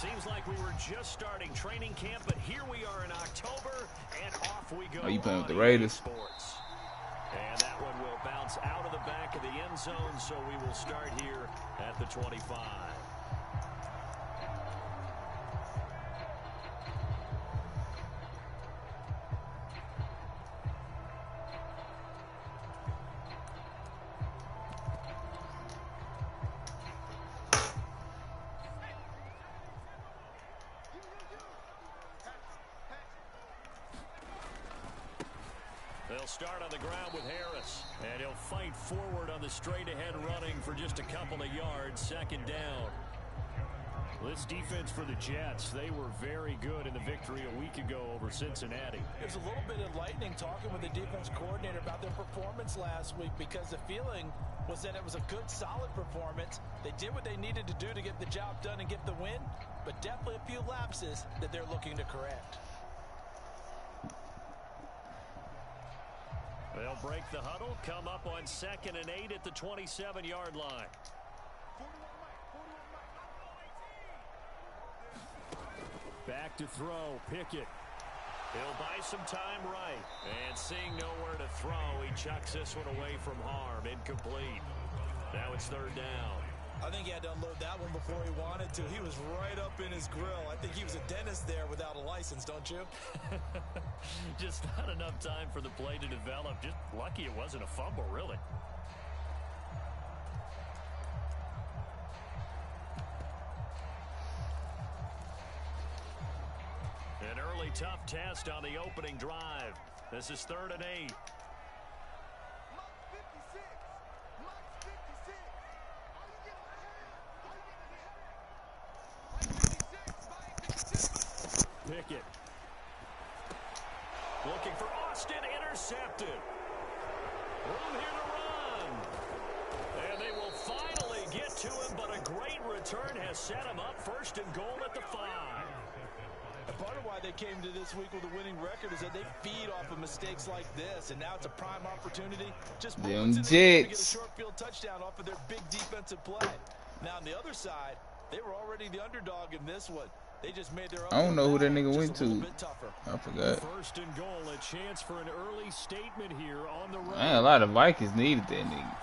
Seems like we were just starting training camp, but here we are in October, and off we go. Oh, you playing with the Raiders? Sports. And that one will bounce out of the back of the end zone, so we will start here at the 25. They'll start on the ground with Harris, and he'll fight forward on the straight-ahead running for just a couple of yards, second down. This defense for the Jets, they were very good in the victory a week ago over Cincinnati. There's a little bit enlightening talking with the defense coordinator about their performance last week, because the feeling was that it was a good, solid performance. They did what they needed to do to get the job done and get the win, but definitely a few lapses that they're looking to correct. They'll break the huddle, come up on 2nd and 8 at the 27-yard line. Back to throw, Pickett. He'll buy some time right. And seeing nowhere to throw, he chucks this one away from harm. Incomplete. Now it's 3rd down. I think he had to unload that one before he wanted to. He was right up in his grill. I think he was a dentist there without a license, don't you? Just not enough time for the play to develop. Just lucky it wasn't a fumble, really. An early tough test on the opening drive. This is 3rd and 8. Pickett. Looking for Austin, intercepted. Room here to run. And they will finally get to him, but a great return has set him up 1st and goal at the 5. And part of why they came to this week with a winning record is that they feed off of mistakes like this, and now it's a prime opportunity. Just them Jets to get a Jets. short field touchdown off of their big defensive play. Now on the other side, they were already the underdog in this one. They just made their own. I don't know who that nigga went to. I forgot. 1st and goal, a chance for an early statement here on the road. Man, a lot of Vikings needed that nigga.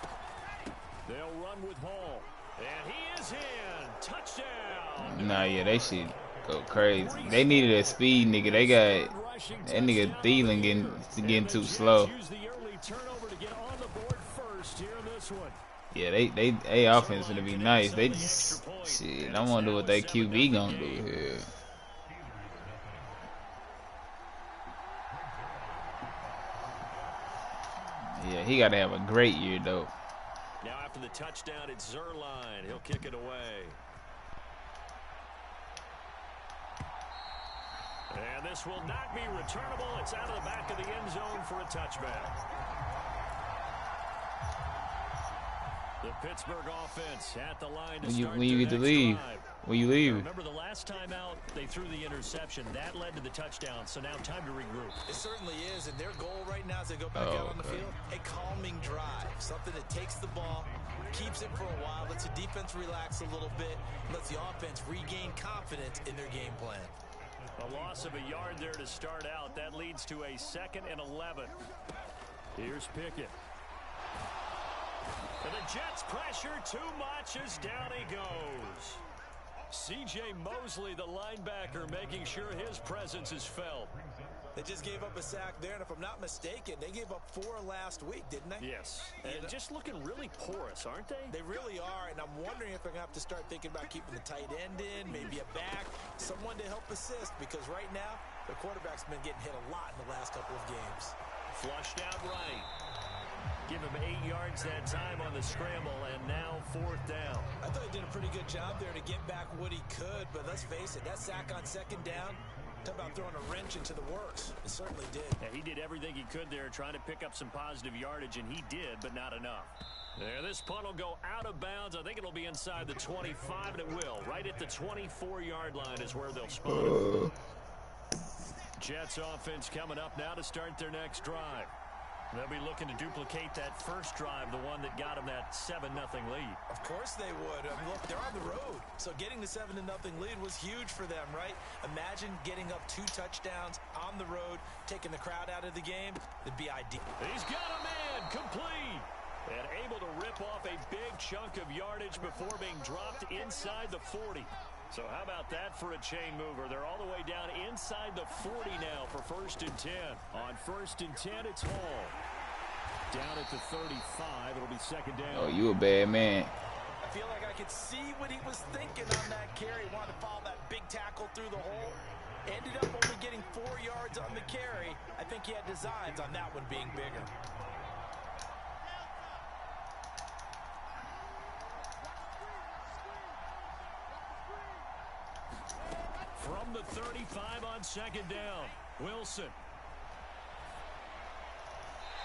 They'll run with Hall, and he is in. Touchdown. Nah, yeah, they should go crazy. They needed a speed nigga. They got that nigga Thielen getting too slow. Use the early turnover to get on the board first here in this one. Yeah, they offense gonna be nice. They just shit. I wonder what that QB gonna do here. Yeah, he gotta have a great year though. Now after the touchdown, it's Zerline. He'll kick it away. And this will not be returnable. It's out of the back of the end zone for a touchback. The Pittsburgh offense at the line to start When you get to leave, when you leave. Remember the last time out, they threw the interception. That led to the touchdown, so now time to regroup. It certainly is, and their goal right now as they go back out on the field, a calming drive. Something that takes the ball, keeps it for a while, lets the defense relax a little bit, lets the offense regain confidence in their game plan. A loss of a yard there to start out. That leads to a 2nd and 11. Here's Pickett. And the Jets pressure too much as down he goes. C.J. Mosley, the linebacker, making sure his presence is felt. They just gave up a sack there, and if I'm not mistaken, they gave up 4 last week, didn't they? Yes, and just looking really porous, aren't they? They really are, and I'm wondering if they're going to have to start thinking about keeping the tight end in, maybe a back, someone to help assist, because right now, the quarterback's been getting hit a lot in the last couple of games. Flushed out right. Give him 8 yards that time on the scramble, and now 4th down. I thought he did a pretty good job there to get back what he could, but let's face it, that sack on 2nd down, talk about throwing a wrench into the works. It certainly did. Yeah, he did everything he could there, trying to pick up some positive yardage, and he did, but not enough. There, this punt will go out of bounds. I think it'll be inside the 25, and it will. Right at the 24-yard line is where they'll spot it. Jets offense coming up now to start their next drive. They'll be looking to duplicate that first drive, the one that got them that 7-0 lead. Of course they would. I mean, look, they're on the road. So getting the 7-0 lead was huge for them, right? Imagine getting up 2 touchdowns on the road, taking the crowd out of the game. It'd be ideal. He's got a man complete. And able to rip off a big chunk of yardage before being dropped inside the 40. So how about that for a chain mover? They're all the way down inside the 40 now for 1st and 10. On 1st and 10, it's Hall. Down at the 35, it'll be 2nd down. Oh, you a bad man. I feel like I could see what he was thinking on that carry. Wanted to follow that big tackle through the hole. Ended up only getting 4 yards on the carry. I think he had designs on that one being bigger. From the 35 on 2nd down, Wilson.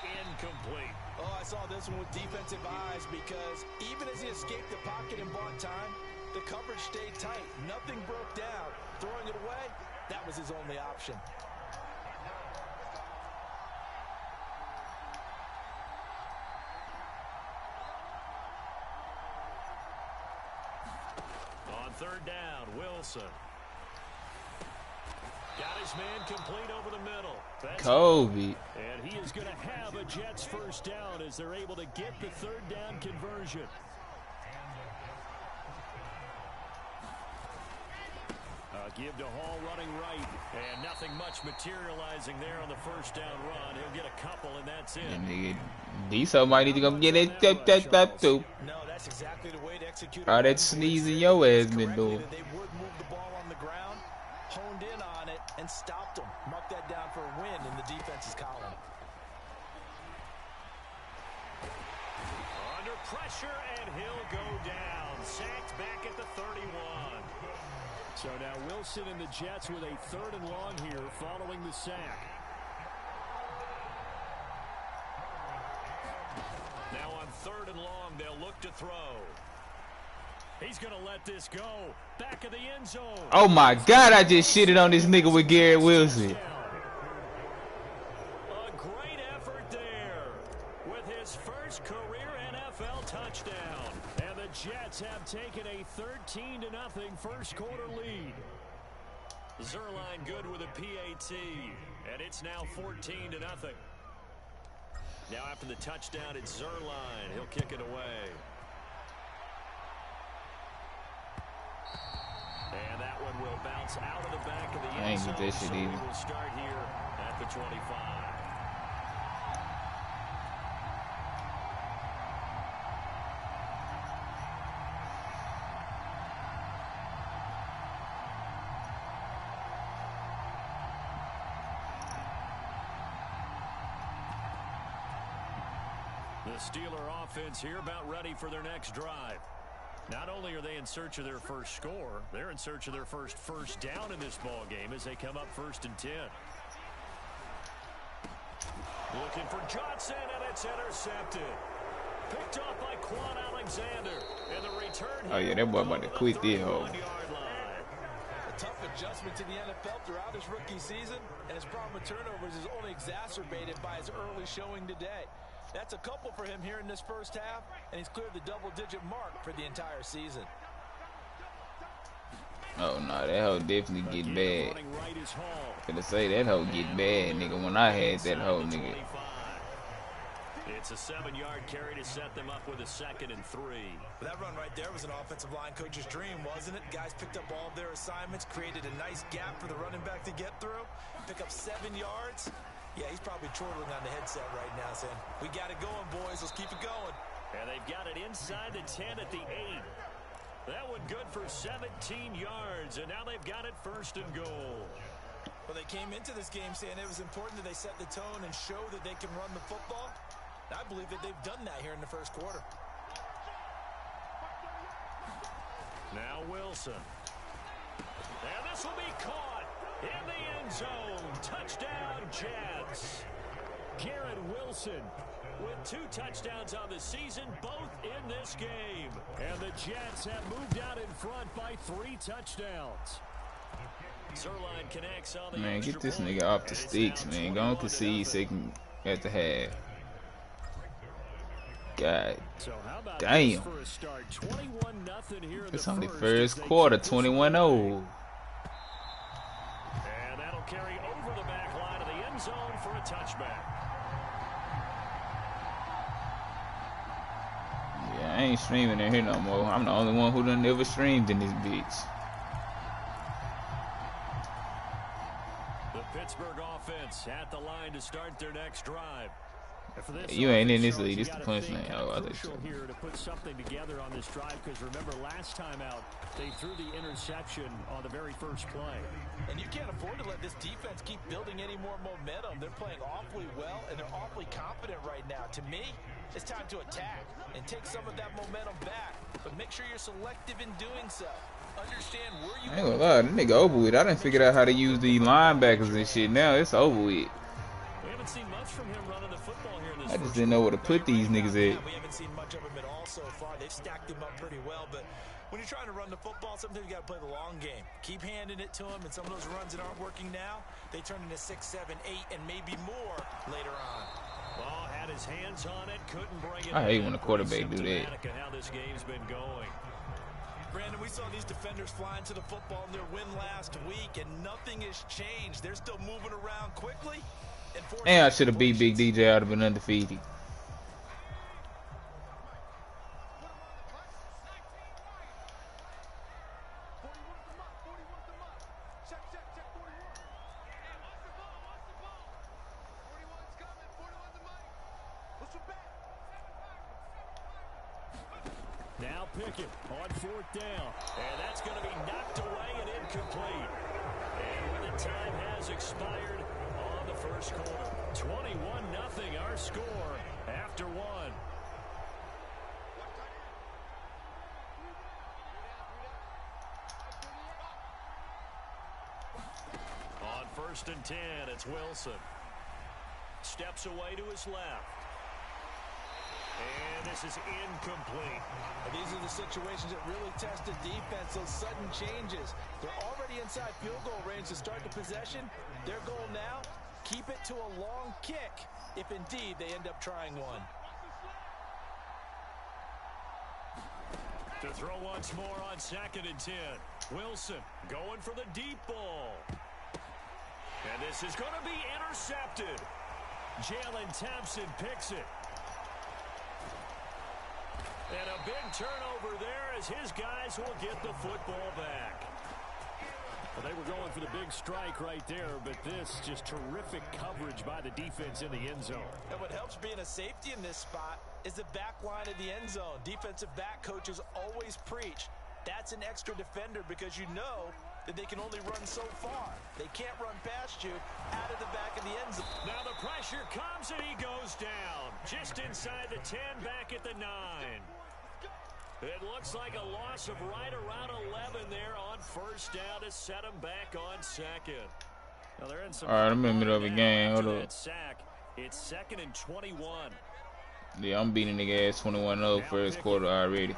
Incomplete. Oh, I saw this one with defensive eyes because even as he escaped the pocket and bought time, the coverage stayed tight. Nothing broke down. Throwing it away, that was his only option. On 3rd down, Wilson. Got his man complete over the middle. That's Kobe. and he is going to have a Jets 1st down as they're able to get the 3rd down conversion. Give to Hall running right. And nothing much materializing there on the 1st down run. He'll get a couple, and that's it. And nigga, Diesel might need to come get it. No, that's exactly the way to execute. All that sneezing your ass been doing. They would move the ball on the ground, honed in on it, and stopped them. Mark that down for a win in the defense's column. Under pressure, and he'll go down. Sacked back at the 31. So now Wilson and the Jets with a 3rd and long here following the sack. Now on 3rd and long, they'll look to throw. He's going to let this go. Back of the end zone. Oh my God, I just shitted on this nigga with Garrett Wilson. A great effort there with his first career NFL touchdown. And the Jets have taken a 13-0 first quarter lead. Zerline good with a PAT, and it's now 14-0. Now after the touchdown, it's Zerline. He'll kick it away. And that one will bounce out of the back of the end zone. So we will start here at the 25. The Steeler offense here about ready for their next drive. Not only are they in search of their first score, they're in search of their first down in this ball game as they come up 1st and 10. Looking for Johnson, and it's intercepted. Picked off by Quan Alexander. And the return. Oh yeah, that boy about to quit the hole. A tough adjustment to the NFL throughout his rookie season, and his problem with turnovers is only exacerbated by his early showing today. That's a couple for him here in this first half, and he's cleared the double-digit mark for the entire season. Oh no, that hoe definitely get bad. Gonna say that hoe get bad, nigga. When I had that hoe, nigga. It's a 7-yard carry to set them up with a 2nd and 3. That run right there was an offensive line coach's dream, wasn't it? Guys picked up all of their assignments, created a nice gap for the running back to get through, pick up 7 yards. Yeah, he's probably chortling on the headset right now saying, we got it going, boys. Let's keep it going. And they've got it inside the 10 at the 8. That one good for 17 yards, and now they've got it 1st and goal. Well, they came into this game saying it was important that they set the tone and show that they can run the football. I believe that they've done that here in the first quarter. Now Wilson. And this will be caught in the end zone. Touchdown, Jets. Garrett Wilson with 2 touchdowns on the season, both in this game. And the Jets have moved out in front by 3 touchdowns. Zerline connects on the Man, get this nigga off the sticks, man. Go on concede second at the half. God So how about damn. this for a start? 21-0 here in It's the only first first as they quarter, keep this 21-0. And that'll carry over the back line of the end zone for a touchback. Yeah, I ain't streaming in here no more. I'm the only one who done ever streamed in this bitch. The Pittsburgh offense at the line to start their next drive. For this You ain't in offense, this league. This Charles, the you gotta punchline. think Oh, I crucial thought here to put something together on this drive, because remember last time out they threw the interception on the very first play. And you can't afford to let this defense keep building any more momentum. They're playing awfully well, and they're awfully confident right now. To me, it's time to attack and take some of that momentum back. But make sure you're selective in doing so. Understand where you I ain't gonna lie, that nigga over with. I done figured out how to use these linebackers and shit. Now it's over with. We haven't seen much from him running the football here in this I just didn't know where to put these niggas at. We haven't seen much of him at all so far. They've stacked him up pretty well, but when you're trying to run the football, sometimes you got to play the long game. Keep handing it to him, and some of those runs that aren't working now, they turn into 6, 7, 8, and maybe more later on. Well, had his hands on it, couldn't bring it. I hate when a quarterback do that. Symptomatic of how this game's been going. Brandon, we saw these defenders flying to the football in their win last week, and nothing has changed. They're still moving around quickly. And I should have beat Big DJ. I'd have been undefeated. Now Pickett on 4th down, and that's going to be knocked away and incomplete. And when the time has expired on the first quarter, 21-0 our score after one. On 1st and 10, it's Wilson. Steps away to his left. And this is incomplete. These are the situations that really test the defense, those sudden changes. They're already inside field goal range to start the possession. Their goal now, keep it to a long kick, if indeed they end up trying one. To throw once more on 2nd and 10. Wilson going for the deep ball. And this is going to be intercepted. Jalen Thompson picks it. And a big turnover there as his guys will get the football back. Well, they were going for the big strike right there, but this just terrific coverage by the defense in the end zone. And what helps being a safety in this spot is the back line of the end zone. Defensive back coaches always preach. That's an extra defender because you know that they can only run so far. They can't run past you out of the back of the end zone. Now the pressure comes and he goes down. Just inside the 10, back at the 9. It looks like a loss of right around 11 there on 1st down to set him back on 2nd. Now they're in some. All right, I'm in the middle of a game. Hold up. Sack. It's 2nd and 21. Yeah, I'm beating nigga ass 21-0 first quarter already. And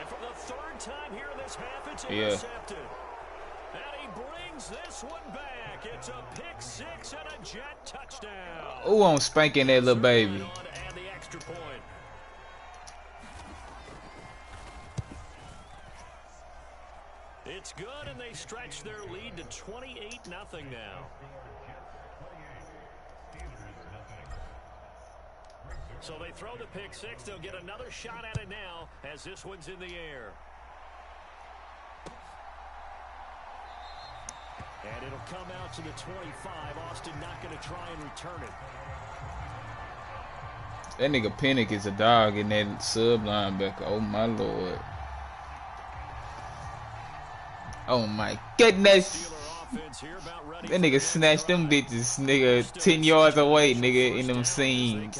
for the 3rd time here in this half, it's intercepted. And he brings this one back. It's a pick 6 and a Jet touchdown. Ooh, I'm spanking that little baby. And the extra point. It's good, and they stretch their lead to 28-0 now. So they throw the pick 6. They'll get another shot at it now as this one's in the air. And it'll come out to the 25. Austin not going to try and return it. That nigga Pennick is a dog in that sub linebacker. Oh my lord. Oh my goodness. That nigga snatched them bitches, nigga, 10 yards away, nigga, in them seams.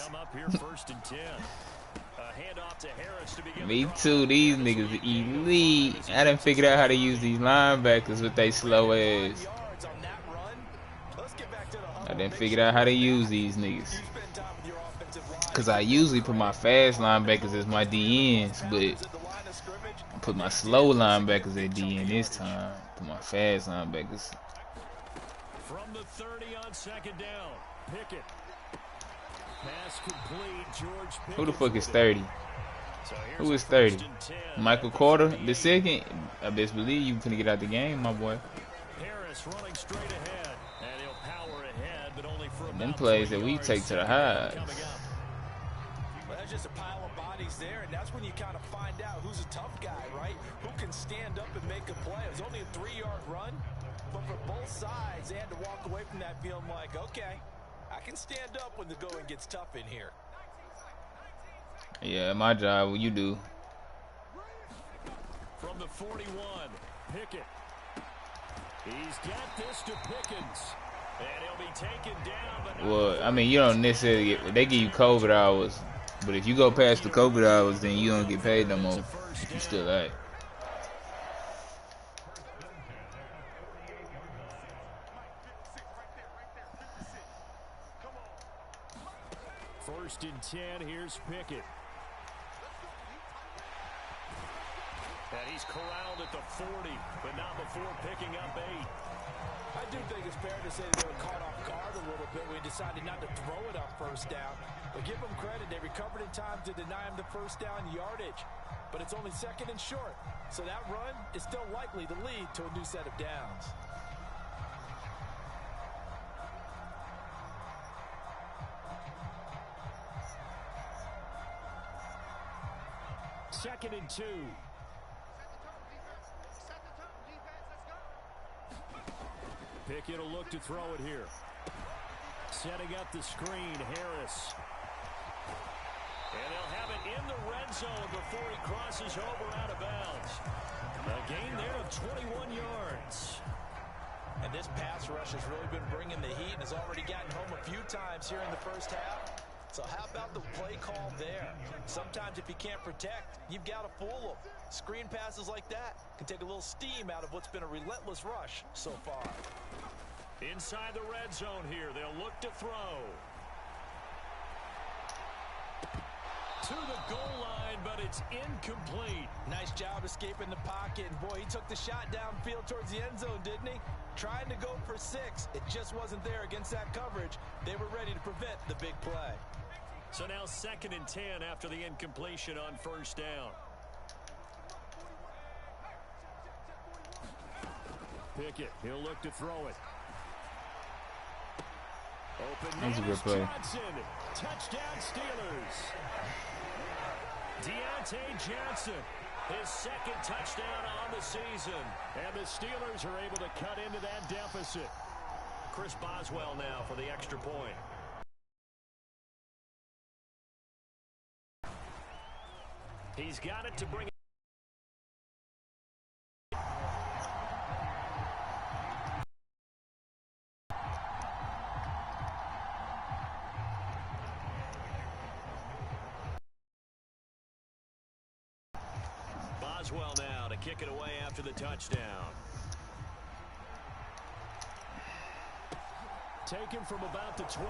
Me too, these niggas elite. I done figured out how to use these linebackers with they slow ass. I done figured out how to use these niggas. Cause I usually put my fast linebackers as my DNs, but I put my slow linebackers at DN this time. Put my fast linebackers. From the 30 on 2nd down, Pickett. Pass complete. George Who the Pickens fuck is with it. 30? So here's Who a is 30? 1st and 10 Michael at the Carter, 38. the second. I best believe you finna get out the game, my boy. Harris running straight ahead, and he'll power ahead, but only for about Them plays 3 that we yards. take to the 2nd down highs. coming up. Well, there's just a pile of bodies there, and that's when you kind of find out who's a tough guy, right? Who can stand up and make a play. It was only a 3-yard run, but for both sides, they had to walk away from that feeling like, okay, I can stand up when the going gets tough in here. Yeah, my job. What you do? From the 41, Pickett. He's got this to Pickens. And he'll be taken down. But Well, I mean, you don't necessarily get. They give you COVID hours, but if you go past the COVID hours, then you don't get paid no more. You still at. First and 10, here's Pickett. And he's corralled at the 40, but not before picking up 8. I do think it's fair to say they were caught off guard a little bit when he decided not to throw it up first down. But give them credit, they recovered in time to deny him the first down yardage. But it's only 2nd and short, so that run is still likely to lead to a new set of downs. Second and 2. Pickett will look to throw it here. Setting up the screen, Harris. And they'll have it in the red zone before he crosses over out of bounds. A gain there of 21 yards. And this pass rush has really been bringing the heat and has already gotten home a few times here in the first half. So how about the play call there? Sometimes if you can't protect, you've got to fool them. Screen passes like that can take a little steam out of what's been a relentless rush so far. Inside the red zone here, they'll look to throw. To the goal line, but it's incomplete. Nice job escaping the pocket. And boy, he took the shot downfield towards the end zone, didn't he? Trying to go for 6. It just wasn't there against that coverage. They were ready to prevent the big play. So now 2nd and 10 after the incompletion on first down. Pickett, he'll look to throw it. Open That's a good man is play. Johnson. Touchdown Steelers. Deontay Johnson, his 2nd touchdown on the season. And the Steelers are able to cut into that deficit. Chris Boswell now for the extra point. He's got it to bring it. Boswell now to kick it away after the touchdown. Taken from about the 12.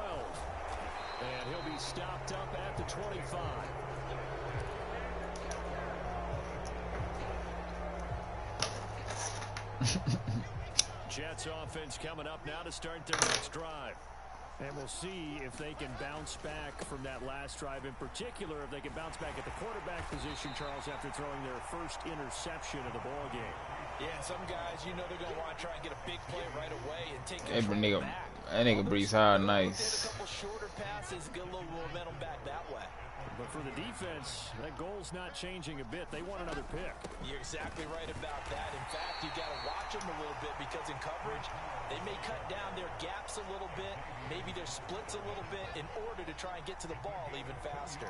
And he'll be stopped up at the 25. Jets offense coming up now to start their next drive. And we'll see if they can bounce back from that last drive. In particular, if they can bounce back at the quarterback position, Charles, after throwing their first interception of the ball game. Yeah, some guys, you know they're going to want to try and get a big play right away and take That control nigga, back. that nigga Brees Hall, Did nice. a couple shorter passes, get a little momentum back that way. But for the defense, that goal's not changing a bit. They want another pick. You're exactly right about that. In fact, you got to watch them a little bit because in coverage, they may cut down their gaps a little bit, maybe their splits a little bit in order to try and get to the ball even faster.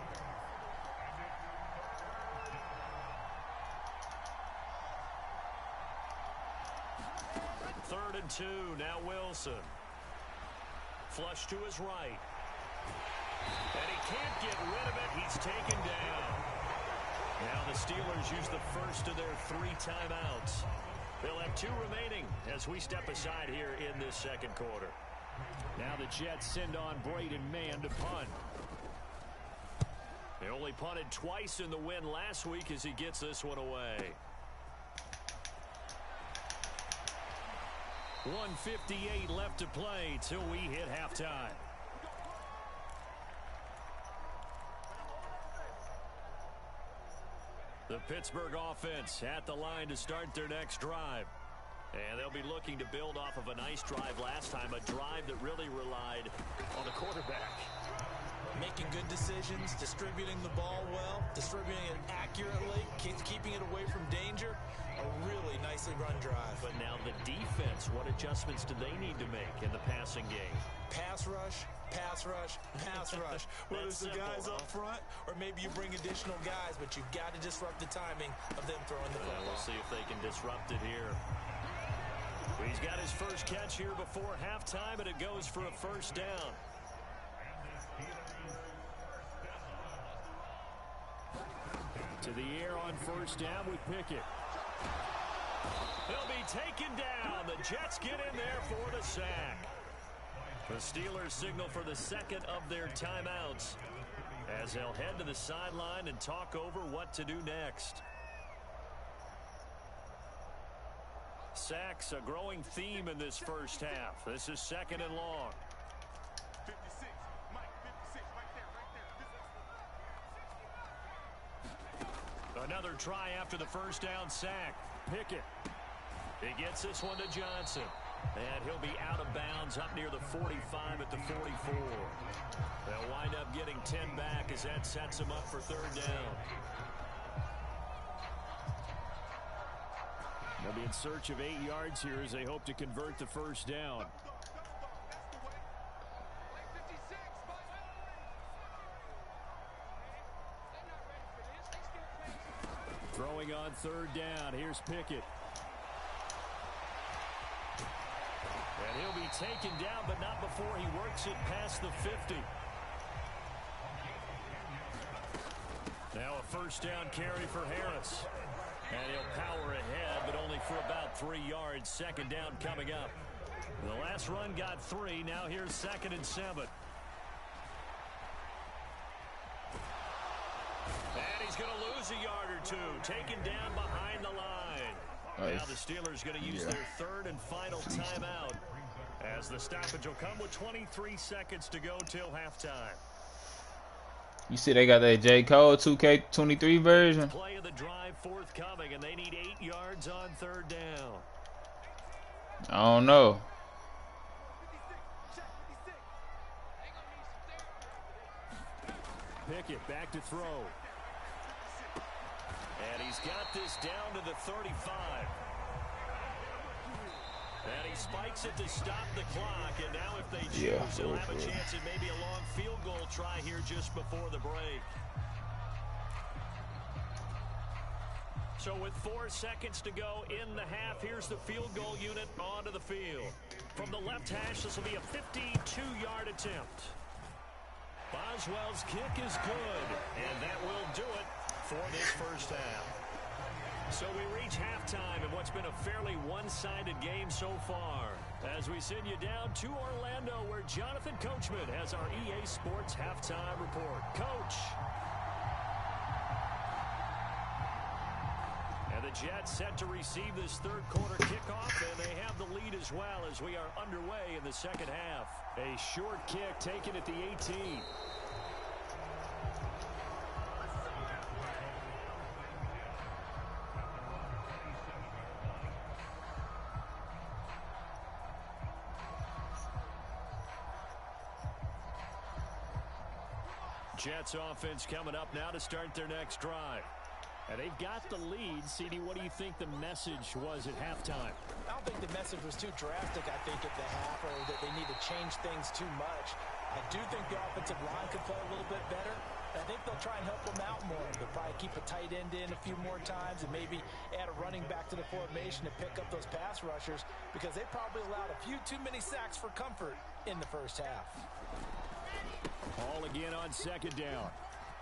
Third and 2, now Wilson. Flush to his right. And he can't get rid of it. He's taken down. Now the Steelers use the first of their 3 timeouts. They'll have 2 remaining as we step aside here in this second quarter. Now the Jets send on Braden Mann to punt. They only punted twice in the win last week as he gets this one away. 1:58 left to play till we hit halftime. The Pittsburgh offense at the line to start their next drive. And they'll be looking to build off of a nice drive last time, a drive that really relied on the quarterback. Making good decisions, distributing the ball well, distributing it accurately, keeping it away from danger. A really nicely run drive. But now the defense, what adjustments do they need to make in the passing game? Pass rush, pass rush, pass rush. Whether it's the guys up front or maybe you bring additional guys, but you've got to disrupt the timing of them throwing the football. We'll see if they can disrupt it here. He's got his first catch here before halftime, and it goes for a first down. To the air on first down with Pickett. He'll be taken down. The Jets get in there for the sack. The Steelers signal for the second of their timeouts as they'll head to the sideline and talk over what to do next. Sacks, a growing theme in this first half. This is second and long. 56, Mike, 56, right there. Another try after the first down sack. Pickett. He gets this one to Johnson. And he'll be out of bounds up near the 45 at the 44. They'll wind up getting 10 back as that sets them up for third down. They'll be in search of 8 yards here as they hope to convert the first down. Throwing on third down. Here's Pickett. And he'll be taken down, but not before he works it past the 50. Now a first down carry for Harris. And he'll power ahead, but only for about 3 yards. Second down coming up. The last run got 3. Now here's 2nd and 7. And he's going to lose a yard or 2. Taken down behind the line. Nice. Now the Steelers going to use their third and final timeout as the stoppage will come with 23 seconds to go till halftime. You see they got that J. Cole 2K23 version? Play of the drive forthcoming, and they need 8 yards on third down. I don't know. Pickett back to throw. And he's got this down to the 35. And he spikes it to stop the clock. And now if they choose, they'll have a chance at maybe a long field goal try here just before the break. So with 4 seconds to go in the half, here's the field goal unit onto the field. From the left hash, this will be a 52-yard attempt. Boswell's kick is good, and that will do it for this first half. So we reach halftime in what's been a fairly one-sided game so far. As we send you down to Orlando, where Jonathan Coachman has our EA Sports halftime report. Coach. And the Jets set to receive this third quarter kickoff, and they have the lead as well as we are underway in the second half. A short kick taken at the 18. Jets offense coming up now to start their next drive. And they've got the lead. CD, what do you think the message was at halftime? I don't think the message was too drastic, I think, at the half, or that they need to change things too much. I do think the offensive line could play a little bit better. I think they'll try and help them out more. They'll probably keep a tight end in a few more times and maybe add a running back to the formation to pick up those pass rushers, because they probably allowed a few too many sacks for comfort in the first half. All again on second down.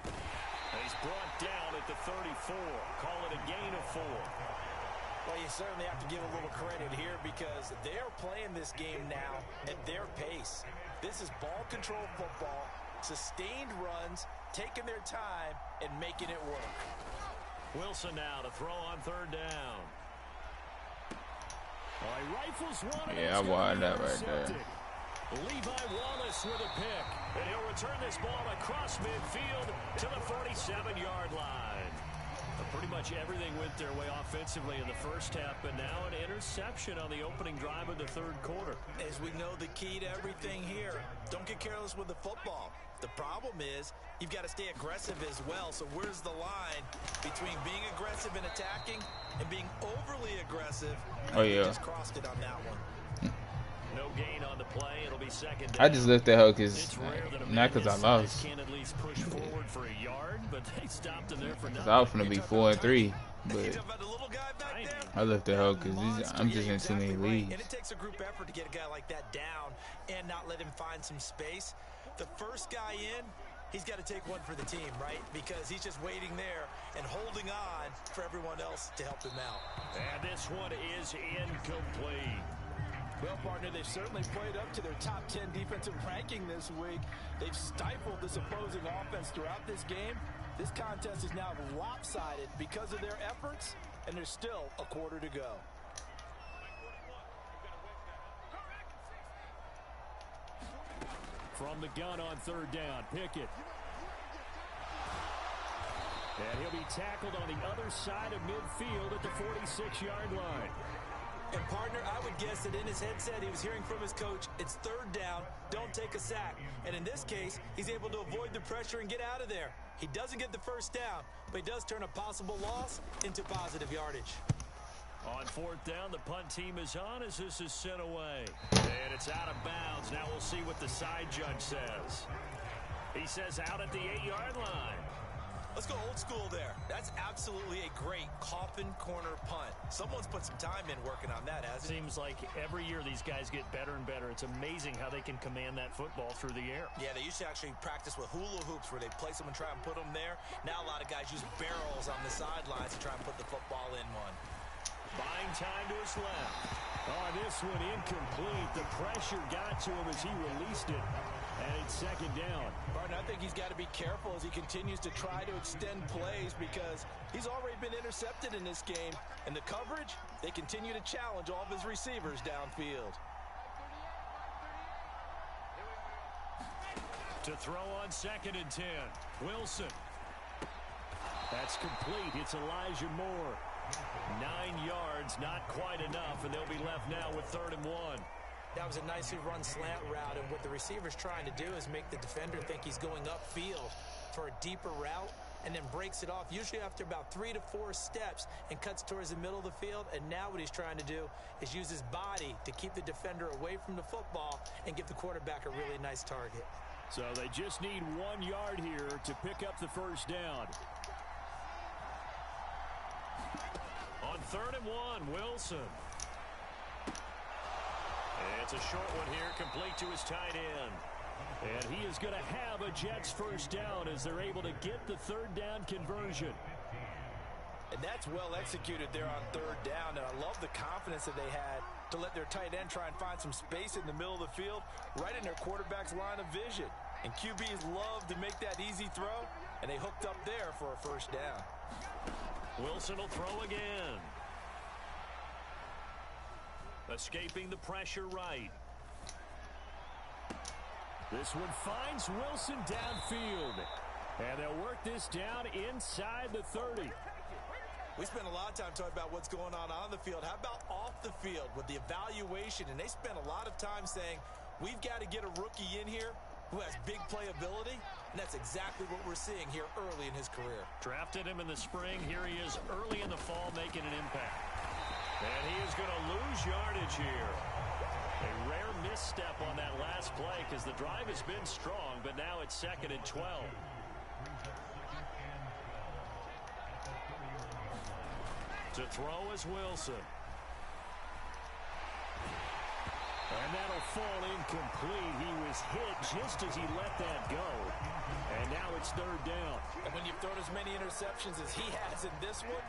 He's brought down at the 34. Call it a gain of 4. Well, you certainly have to give a little credit here because they're playing this game now at their pace. This is ball control football, sustained runs, taking their time, and making it work. Wilson now to throw on third down. Well, he rifles one. Yeah, I wanted that right there. Levi Wallace with a pick, and he'll return this ball across midfield to the 47-yard line. A Pretty much everything went their way offensively in the first half, but now an interception on the opening drive of the third quarter. As we know, the key to everything here, don't get careless with the football. The problem is you've got to stay aggressive as well. So where's the line between being aggressive and attacking and being overly aggressive? Oh, yeah. Just crossed it on that one. No gain on the play. It'll be second down. I just left that hoe because It's rare that a not man because I his lost. size can at least push forward for a yard, but they stopped him there for Cause nothing. I was finna be 4-3, but You talking about the little guy back there? I left that hoe because I'm just in too many leagues. And it takes a group effort to get a guy like that down and not let him find some space. The first guy in, he's got to take one for the team, right? Because he's just waiting there and holding on for everyone else to help him out. And this one is incomplete. Well, partner, they've certainly played up to their top 10 defensive ranking this week. They've stifled this opposing offense throughout this game. This contest is now lopsided because of their efforts, and there's still a quarter to go. From the gun on third down, Pickett. And he'll be tackled on the other side of midfield at the 46-yard line. And partner, I would guess that in his headset he was hearing from his coach, it's third down, don't take a sack. And in this case, he's able to avoid the pressure and get out of there. He doesn't get the first down, but he does turn a possible loss into positive yardage. On fourth down, the punt team is on as this is sent away. And it's out of bounds. Now we'll see what the side judge says. He says out at the 8-yard line. Let's go old school there. That's absolutely a great coffin corner punt. Someone's put some time in working on that, hasn't it? Seems like every year these guys get better and better. It's amazing how they can command that football through the air. Yeah, they used to actually practice with hula hoops where they place them and try and put them there. Now a lot of guys use barrels on the sidelines to try and put the football in one. Buying time to his left. Oh, this one incomplete. The pressure got to him as he released it. And it's second down. Barton, I think he's got to be careful as he continues to try to extend plays because he's already been intercepted in this game. And the coverage, they continue to challenge all of his receivers downfield. To throw on second and 10. Wilson. That's complete. It's Elijah Moore. 9 yards, not quite enough, and they'll be left now with third and 1. That was a nicely run slant route, and what the receiver's trying to do is make the defender think he's going upfield for a deeper route and then breaks it off, usually after about 3 to 4 steps, and cuts towards the middle of the field. And now what he's trying to do is use his body to keep the defender away from the football and give the quarterback a really nice target. So they just need 1 yard here to pick up the first down. On third and 1, Wilson. It's a short one here, complete to his tight end. And he is going to have a Jets first down as they're able to get the third down conversion. And that's well executed there on third down. And I love the confidence that they had to let their tight end try and find some space in the middle of the field, right in their quarterback's line of vision. And QBs love to make that easy throw, and they hooked up there for a first down. Wilson will throw again. Escaping the pressure right. This one finds Wilson downfield. And they'll work this down inside the 30. We spent a lot of time talking about what's going on the field. How about off the field with the evaluation? And they spent a lot of time saying, we've got to get a rookie in here who has big playability, and that's exactly what we're seeing here early in his career. Drafted him in the spring. Here he is early in the fall making an impact. And he is going to lose yardage here. A rare misstep on that last play because the drive has been strong, but now it's second and 12. To throw is Wilson. And that'll fall incomplete. He was hit just as he let that go. And now it's third down. And when you've thrown as many interceptions as he has in this one,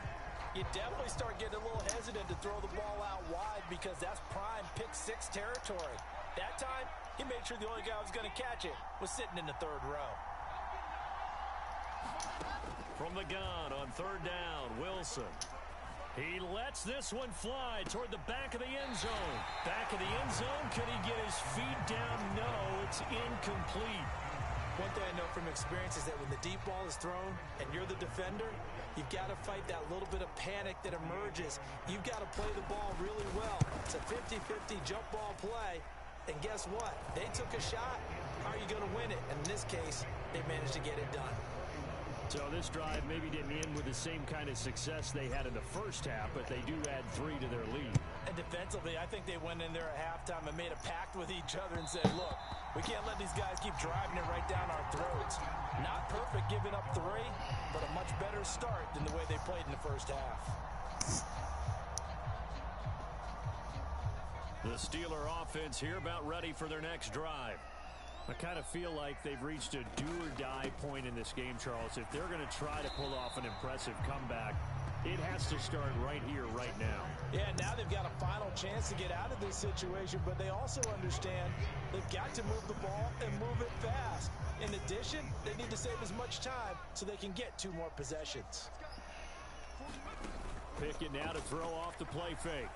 you definitely start getting a little hesitant to throw the ball out wide because that's prime pick-6 territory. That time, he made sure the only guy who was going to catch it was sitting in the third row. From the gun on third down, Wilson. He lets this one fly toward the back of the end zone. Back of the end zone. Can he get his feet down? No, it's incomplete. One thing I know from experience is that when the deep ball is thrown and you're the defender, you've got to fight that little bit of panic that emerges. You've got to play the ball really well. It's a 50-50 jump ball play. And guess what? They took a shot. How are you going to win it? And in this case, they managed to get it done. So this drive maybe didn't end with the same kind of success they had in the first half, but they do add 3 to their lead. And defensively, I think they went in there at halftime and made a pact with each other and said, look, we can't let these guys keep driving it right down our throats. Not perfect giving up 3, but a much better start than the way they played in the first half. The Steeler offense here about ready for their next drive. I kind of feel like they've reached a do-or-die point in this game, Charles. If they're going to try to pull off an impressive comeback, it has to start right here, right now. Yeah, now they've got a final chance to get out of this situation, but they also understand they've got to move the ball and move it fast. In addition, they need to save as much time so they can get 2 more possessions. Pickett now to throw off the play fake.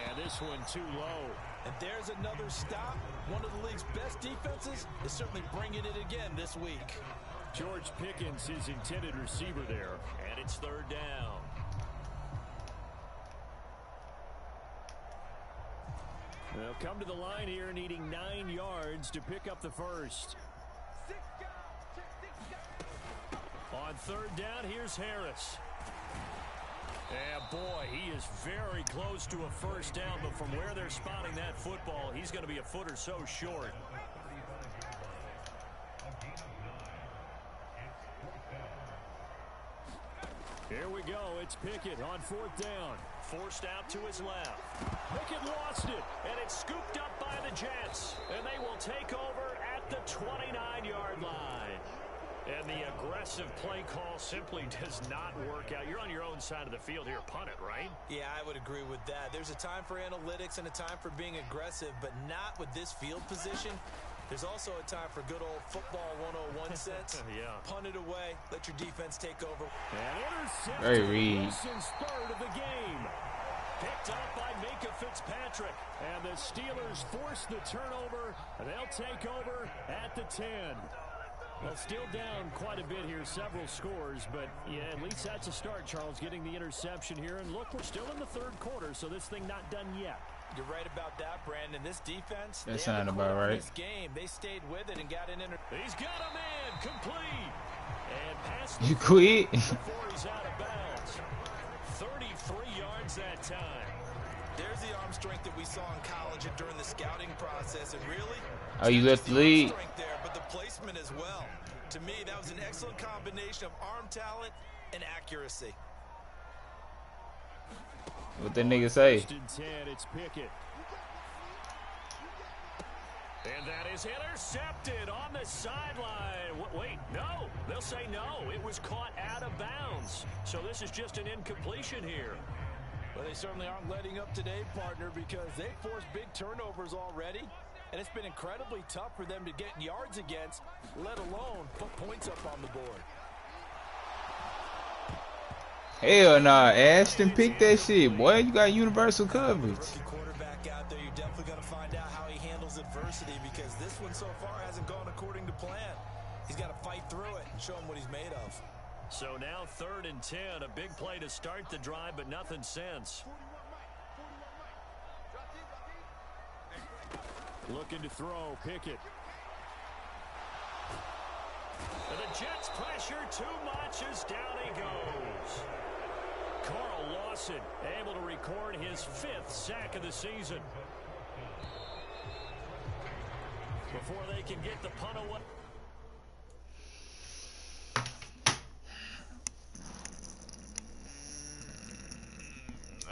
And this one too low. And there's another stop. One of the league's best defenses is certainly bringing it again this week. George Pickens, his intended receiver there. And it's 3rd down. They'll come to the line here needing 9 yards to pick up the first. On 3rd down, here's Harris. And boy, he is very close to a first down, but from where they're spotting that football, he's going to be a foot or so short. Here we go. It's Pickett on 4th down. Forced out to his left. Pickett lost it, and it's scooped up by the Jets. And they will take over at the 29-yard line. And the aggressive play call simply does not work out. You're on your own side of the field here. Punt it, right? Yeah, I would agree with that. There's a time for analytics and a time for being aggressive, but not with this field position. There's also a time for good old football 101 sense. Yeah. Punt it away. Let your defense take over. And Very read. Wilson's 3rd of the game. Picked up by Minka Fitzpatrick. And the Steelers force the turnover. They'll take over at the 10. Well, still down quite a bit here, several scores, but yeah, at least that's a start, Charles, getting the interception here. And look, we're still in the 3rd quarter, so this thing not done yet. You're right about that, Brandon. This defense, That sounded about right. This game, they stayed with it and got an He's got a man complete. And past You quit? before he's out of bounds. 33 yards that time. There's the arm strength that we saw in college and during the scouting process, and really, Oh, you left the lead. strength there, but the placement as well. To me, that was an excellent combination of arm talent and accuracy. What that nigga say? 1st and 10, it's Pickett. And that is intercepted on the sideline. Wait, no. They'll say no. It was caught out of bounds. So this is just an incompletion here. Well, they certainly aren't letting up today, partner, because they forced big turnovers already. And it's been incredibly tough for them to get yards against, let alone put points up on the board. Hell nah, Ashton picked that shit, boy. You got universal coverage. Rookie quarterback out there, you're definitely going to find out how he handles adversity, because this one so far hasn't gone according to plan. He's got to fight through it and show him what he's made of. So now 3rd and 10, a big play to start the drive, but nothing since. Looking to throw, Pickett. And the Jets pressure too much as down he goes. Carl Lawson able to record his 5th sack of the season. Before they can get the punt away.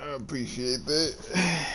I appreciate that.